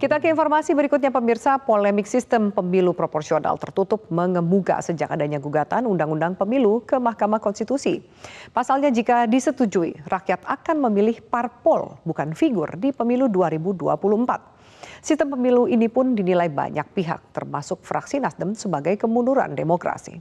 Kita ke informasi berikutnya pemirsa, polemik sistem pemilu proporsional tertutup mengemuka sejak adanya gugatan Undang-Undang Pemilu ke Mahkamah Konstitusi. Pasalnya jika disetujui, rakyat akan memilih parpol bukan figur di pemilu 2024. Sistem pemilu ini pun dinilai banyak pihak termasuk fraksi Nasdem sebagai kemunduran demokrasi.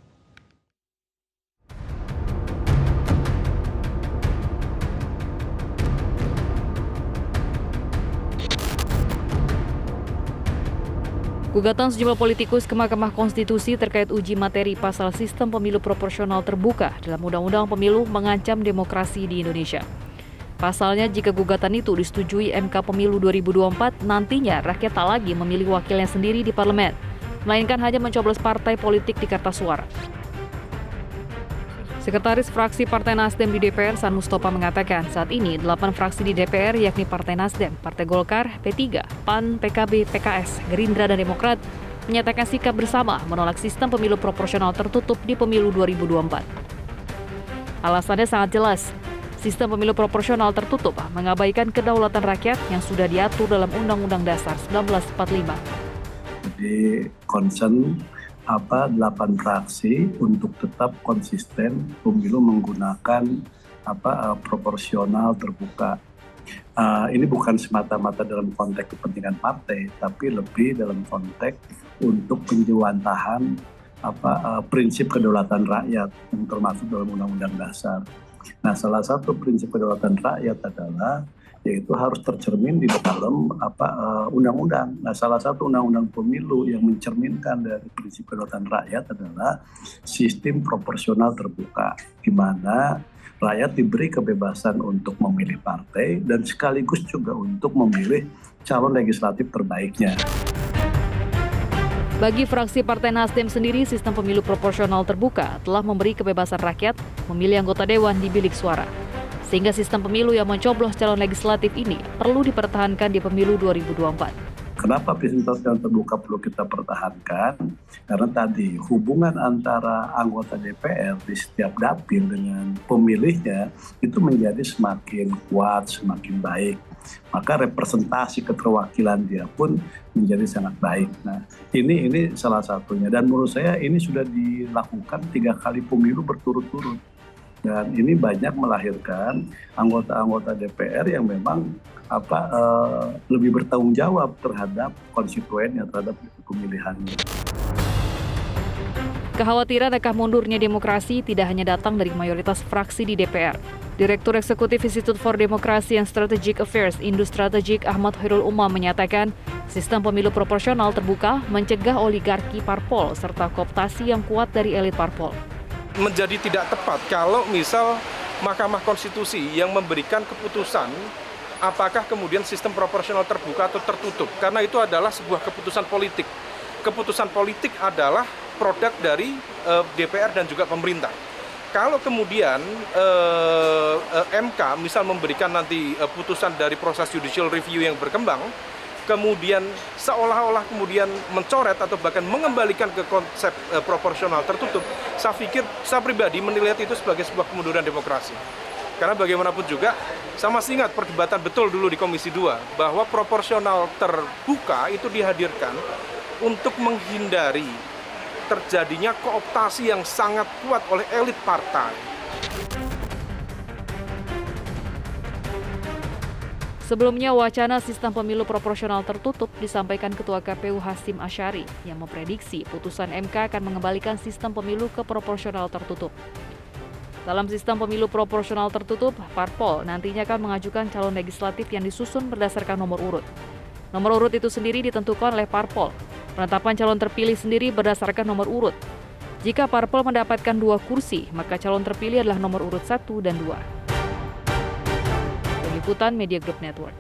Gugatan sejumlah politikus ke Mahkamah Konstitusi terkait uji materi pasal sistem pemilu proporsional terbuka dalam Undang-Undang Pemilu mengancam demokrasi di Indonesia. Pasalnya, jika gugatan itu disetujui MK Pemilu 2024, nantinya rakyat tak lagi memilih wakilnya sendiri di parlemen, melainkan hanya mencoblos partai politik di kertas suara. Sekretaris fraksi Partai Nasdem di DPR, San Mustafa mengatakan saat ini 8 fraksi di DPR yakni Partai Nasdem, Partai Golkar, P3, PAN, PKB, PKS, Gerindra, dan Demokrat menyatakan sikap bersama menolak sistem pemilu proporsional tertutup di pemilu 2024. Alasannya sangat jelas, sistem pemilu proporsional tertutup mengabaikan kedaulatan rakyat yang sudah diatur dalam Undang-Undang Dasar 1945. Jadi concern 8 fraksi untuk tetap konsisten pemilu menggunakan proporsional terbuka. Ini bukan semata-mata dalam konteks kepentingan partai, tapi lebih dalam konteks untuk penjewantahan prinsip kedaulatan rakyat yang termasuk dalam Undang-Undang Dasar. Nah, salah satu prinsip kedaulatan rakyat adalah yaitu harus tercermin di dalam undang-undang. Nah, salah satu undang-undang pemilu yang mencerminkan dari prinsip kedaulatan rakyat adalah sistem proporsional terbuka, di mana rakyat diberi kebebasan untuk memilih partai dan sekaligus juga untuk memilih calon legislatif terbaiknya. Bagi fraksi Partai Nasdem sendiri, sistem pemilu proporsional terbuka telah memberi kebebasan rakyat memilih anggota dewan di bilik suara. Sehingga sistem pemilu yang mencoblos calon legislatif ini perlu dipertahankan di pemilu 2024. Kenapa sistem yang terbuka perlu kita pertahankan? Karena tadi hubungan antara anggota DPR di setiap dapil dengan pemilihnya itu menjadi semakin kuat, semakin baik. Maka representasi keterwakilan dia pun menjadi sangat baik. Nah, ini salah satunya. Dan menurut saya ini sudah dilakukan 3 kali pemilu berturut-turut. Dan ini banyak melahirkan anggota-anggota DPR yang memang lebih bertanggung jawab terhadap konstituennya, terhadap pemilihannya. Kekhawatiran akan mundurnya demokrasi tidak hanya datang dari mayoritas fraksi di DPR. Direktur Eksekutif Institute for Democracy and Strategic Affairs Indo Strategik Ahmad Khairul Umam menyatakan sistem pemilu proporsional terbuka mencegah oligarki parpol serta kooptasi yang kuat dari elit parpol. Menjadi tidak tepat kalau misal Mahkamah Konstitusi yang memberikan keputusan apakah kemudian sistem proporsional terbuka atau tertutup, karena itu adalah sebuah keputusan politik. Keputusan politik adalah produk dari DPR dan juga pemerintah. Kalau kemudian MK misal memberikan nanti putusan dari proses judicial review yang berkembang, kemudian seolah-olah kemudian mencoret atau bahkan mengembalikan ke konsep proporsional tertutup, saya pribadi menilai itu sebagai sebuah kemunduran demokrasi. Karena bagaimanapun juga, saya masih ingat perdebatan betul dulu di Komisi 2, bahwa proporsional terbuka itu dihadirkan untuk menghindari terjadinya kooptasi yang sangat kuat oleh elit partai. Sebelumnya, wacana sistem pemilu proporsional tertutup disampaikan Ketua KPU Hasyim Asyari yang memprediksi putusan MK akan mengembalikan sistem pemilu ke proporsional tertutup. Dalam sistem pemilu proporsional tertutup, parpol nantinya akan mengajukan calon legislatif yang disusun berdasarkan nomor urut. Nomor urut itu sendiri ditentukan oleh parpol. Penetapan calon terpilih sendiri berdasarkan nomor urut. Jika parpol mendapatkan 2 kursi, maka calon terpilih adalah nomor urut 1 dan 2. Liputan Media Group Network.